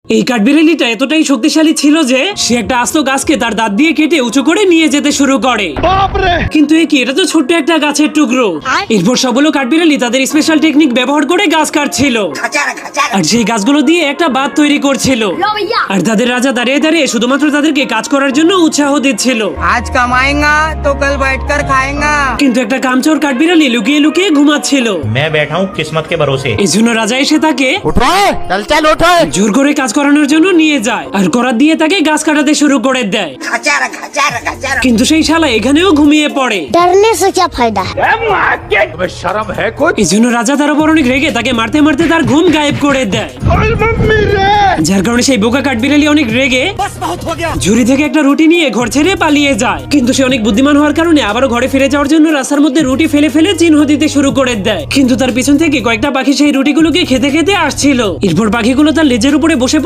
এই কাঠবিড়ালিটা এতটাই শক্তিশালী ছিল যে সে একটা আস্ত গাছকে তার দাঁত দিয়ে কেটে উঁচু করে নিয়ে যেতে শুরু করে। কিন্তু এটা তো ছোট্ট একটা গাছের টুকরো। এরপর সবগুলো কাঠবিড়ালি তাদের স্পেশাল টেকনিক ব্যবহার করে গাছ কাটছিল আর সেই গাছগুলো দিয়ে একটা বাঁধ তৈরি করছিল। আর তাদের রাজা দাঁড়িয়ে দাঁড়িয়ে শুধুমাত্র তাদেরকে কাজ করার জন্য উৎসাহ দিচ্ছিল। आज कमाएगा तो कल बैठकर खाएगा। কিন্তু একটা কামচোর কাঠবিড়ালি লুকিয়ে লুকিয়ে ঘুমাচ্ছিল। मैं बैठा हूँ किस्मत के भरोसे। এই জন্য রাজা এসে তাকে चल चल उठो। জোর করে কাজ করানোর জন্য নিয়ে যায় আর করাত দিয়ে তাকে গাছ কাটাতে শুরু করে দেয়। কিন্তু সেই শালা এখানেও ঘুমিয়ে পড়ে। डरने से क्या फायदा है। शर्म है कुछ। এই জন্য রাজা তার উপর অনেক রেগে তাকে মারতে মারতে তার ঘুম গায়েব করে দেয়। যার কারণে সেই বোকা কাঠবিড়ালি অনেক রেগে ঝুড়ি থেকে একটা রুটি নিয়ে ঘর ছেড়ে পালিয়ে যায়। কিন্তু সে অনেক বুদ্ধিমান হওয়ার কারণে আবারও ঘরে ফিরে যাওয়ার জন্য রাস্তার মধ্যে রুটি ফেলে ফেলে চিহ্ন দিতে শুরু করে দেয়। কিন্তু তার পিছন থেকে কয়েকটা পাখি সেই রুটিগুলোকে খেতে খেতে আসছিল। এরপর পাখিগুলো তার লেজের উপরে বসে